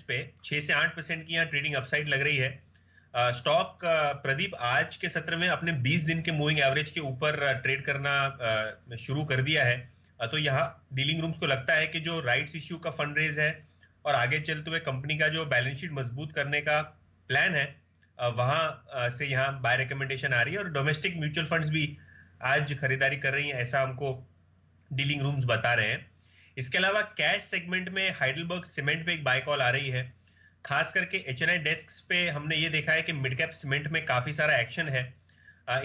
पे 6 से 8% की यहाँ ट्रेडिंग अपसाइड लग रही है। स्टॉक प्रदीप आज के सत्र में अपने 20 दिन के मूविंग एवरेज के ऊपर ट्रेड करना शुरू कर दिया है। तो यहाँ डीलिंग रूम्स को लगता है कि जो राइट्स इश्यू का फंड रेज है और आगे चलते हुए कंपनी का जो बैलेंस शीट मजबूत करने का प्लान है, वहां से यहाँ बाय रिकमेंडेशन आ रही है। और डोमेस्टिक म्यूचुअल फंड्स भी आज खरीदारी कर रही हैं, ऐसा हमको डीलिंग रूम्स बता रहे हैं। इसके अलावा कैश सेगमेंट में हाइडलबर्ग सीमेंट पे एक बाय कॉल आ रही है। खास करके एचएनआई डेस्क पे हमने ये देखा है कि मिड कैप सीमेंट में काफी सारा एक्शन है।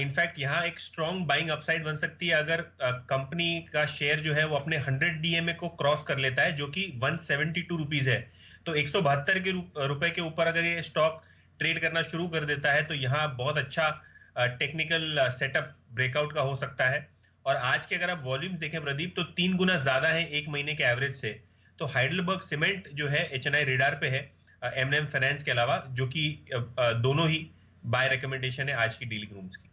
इनफैक्ट यहाँ एक स्ट्रॉन्ग बाइंग अपसाइड बन सकती है अगर कंपनी का शेयर जो है वो अपने 100 डीएमए को क्रॉस कर लेता है, जो कि 172 रुपीज है। तो 172 के रुपए के ऊपर अगर ये स्टॉक ट्रेड करना शुरू कर देता है तो यहाँ बहुत अच्छा टेक्निकल सेटअप ब्रेकआउट का हो सकता है। और आज के अगर आप वॉल्यूम देखें प्रदीप, तो 3 गुना ज्यादा है एक महीने के एवरेज से। तो हाइडलबर्ग सीमेंट जो है एचएनआई रेडार पे है एमएनएम फाइनेंस के अलावा, जो कि दोनों ही बाय रिकमेंडेशन है आज की डीलिंग रूम्स की।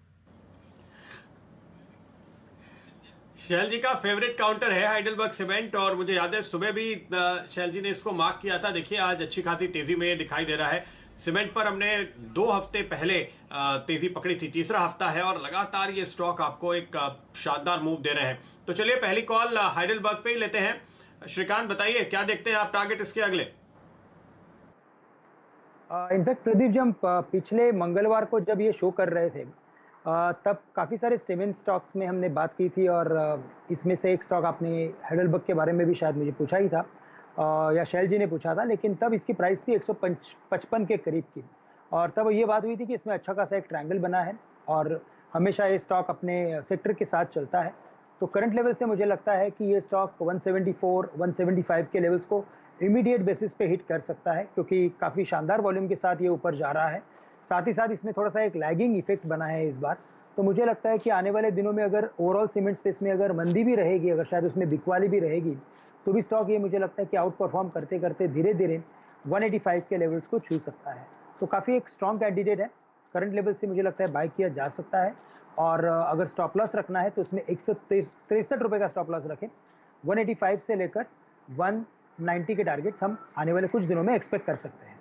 शैल जी का फेवरेट काउंटर है हाइडलबर्ग सीमेंट, और मुझे याद है सुबह भी शैल जी ने इसको मार्क किया था। देखिए आज अच्छी खासी तेजी में दिखाई दे रहा है। सीमेंट पर हमने 2 हफ्ते पहले तेजी पकड़ी थी, तीसरा हफ्ता है और लगातार ये स्टॉक आपको एक शानदार मूव दे रहे हैं। तो चलिए पहली कॉल हाइडलबर्ग पे ही लेते हैं। श्रीकांत बताइए क्या देखते हैं आप टारगेट इसके अगले? इनफैक्ट प्रदीप जी, हम पिछले मंगलवार को जब ये शो कर रहे थे तब काफ़ी सारे स्टेमेंट स्टॉक्स में हमने बात की थी, और इसमें से एक स्टॉक आपने हाइडलबर्ग के बारे में भी शायद मुझे पूछा ही था, या शैल जी ने पूछा था, लेकिन तब इसकी प्राइस थी 155 के करीब की। और तब ये बात हुई थी कि इसमें अच्छा खासा एक ट्रायंगल बना है और हमेशा ये स्टॉक अपने सेक्टर के साथ चलता है। तो करंट लेवल से मुझे लगता है कि ये स्टॉक 174, 175 के लेवल्स को इमीडिएट बेसिस पे हिट कर सकता है, क्योंकि काफ़ी शानदार वॉल्यूम के साथ ये ऊपर जा रहा है। साथ ही साथ इसमें थोड़ा सा एक लैगिंग इफेक्ट बना है इस बार। तो मुझे लगता है कि आने वाले दिनों में अगर ओवरऑल सीमेंट स्पेस में अगर मंदी भी रहेगी, अगर शायद उसमें बिकवाली भी रहेगी, तो भी स्टॉक ये मुझे लगता है कि आउट परफॉर्म करते करते धीरे धीरे 185 के लेवल्स को छू सकता है। तो काफ़ी एक स्ट्रॉन्ग कैंडिडेट है। करंट लेवल से मुझे लगता है बाय किया जा सकता है। और अगर स्टॉप लॉस रखना है तो उसमें 163 रुपये का स्टॉप लॉस रखें। 185 से लेकर 190 के टारगेट्स हम आने वाले कुछ दिनों में एक्सपेक्ट कर सकते हैं।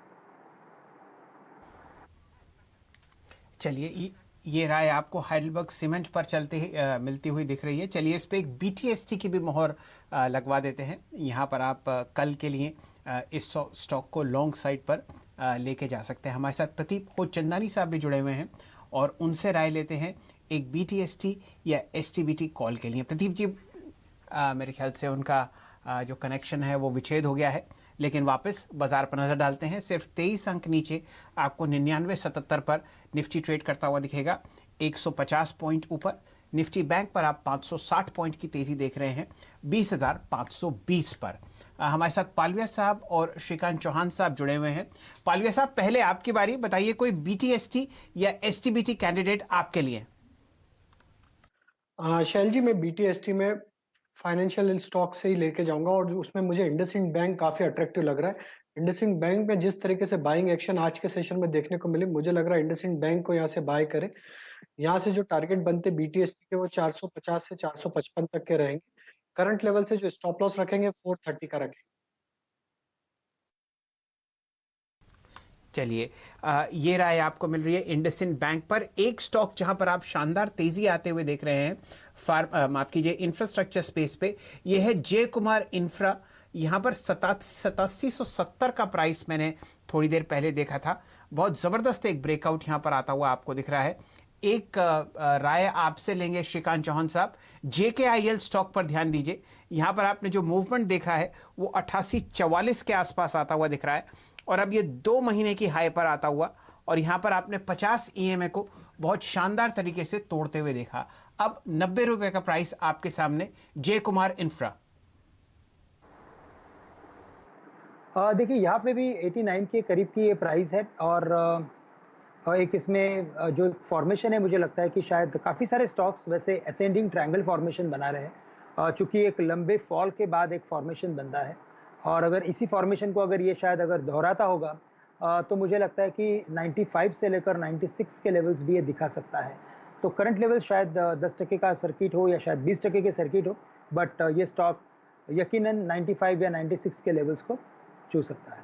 चलिए ये राय आपको हाइडलबर्ग सीमेंट पर चलते ही मिलती हुई दिख रही है। चलिए इस पे एक बीटीएसटी की भी मोहर लगवा देते हैं। यहाँ पर आप कल के लिए इस स्टॉक को लॉन्ग साइड पर लेके जा सकते हैं। हमारे साथ प्रदीप को चंदानी साहब भी जुड़े हुए हैं और उनसे राय लेते हैं एक बीटीएसटी या एसटीबीटी कॉल के लिए। प्रदीप जी, मेरे ख्याल से उनका जो कनेक्शन है वो विच्छेद हो गया है, लेकिन वापस बाजार पर नजर डालते हैं। सिर्फ 23 अंक नीचे आपको 99.77 पर निफ्टी ट्रेड करता हुआ दिखेगा। 150 पॉइंट ऊपर निफ्टी बैंक पर आप 560 पॉइंट की तेजी देख रहे हैं 20,520 पर। हमारे साथ पालविया साहब और श्रीकांत चौहान साहब जुड़े हुए हैं। पालविया साहब, पहले आपकी बारी, बताइए कोई बीटीएसटी या एसटीबीटी कैंडिडेट आपके लिए? शैल जी, मैं बीटीएसटी में फाइनेंशियल स्टॉक से ही लेके जाऊंगा और उसमें मुझे इंडसइंड बैंक काफी अट्रैक्टिव लग रहा है। इंडसइंड बैंक में जिस तरीके से बाइंग एक्शन आज के सेशन में देखने को मिले, मुझे लग रहा है इंडसइंड बैंक को यहाँ से बाय करें। यहाँ से जो टारगेट बनते बीटीएसटी के वो 450 से 455 तक के रहेंगे। करंट लेवल से जो स्टॉप लॉस रखेंगे 430 का रखेंगे। चलिए ये राय आपको मिल रही है इंडसइंड बैंक पर। एक स्टॉक जहां पर आप शानदार तेजी आते हुए देख रहे हैं, माफ कीजिए, इंफ्रास्ट्रक्चर स्पेस पे, ये है जय कुमार इंफ्रा। यहां पर 8770 का प्राइस मैंने थोड़ी देर पहले देखा था। बहुत ज़बरदस्त एक ब्रेकआउट यहां पर आता हुआ आपको दिख रहा है। एक राय आपसे लेंगे श्रीकांत चौहान साहब, JKIL स्टॉक पर ध्यान दीजिए। यहां पर आपने जो मूवमेंट देखा है वो 8844 के आसपास आता हुआ दिख रहा है, और अब ये 2 महीने की हाई पर आता हुआ, और यहां पर आपने 50 EMA को बहुत शानदार तरीके से तोड़ते हुए देखा। अब 90 रुपए का प्राइस आपके सामने, जय कुमार इंफ्रा। देखिए यहाँ पे भी 89 के करीब की ये प्राइस है, और एक इसमें जो फॉर्मेशन है, मुझे लगता है कि शायद काफ़ी सारे स्टॉक्स वैसे असेंडिंग ट्रायंगल फॉर्मेशन बना रहे हैं, चूंकि एक लंबे फॉल के बाद एक फॉर्मेशन बनता है, और अगर इसी फॉर्मेशन को अगर ये शायद अगर दोहराता होगा तो मुझे लगता है कि 95 से लेकर 96 के लेवल्स भी ये दिखा सकता है। तो करंट लेवल शायद 10% का सर्किट हो या शायद 20% के सर्किट हो, बट ये स्टॉक यकीनन 95 या 96 के लेवल्स को छू सकता है।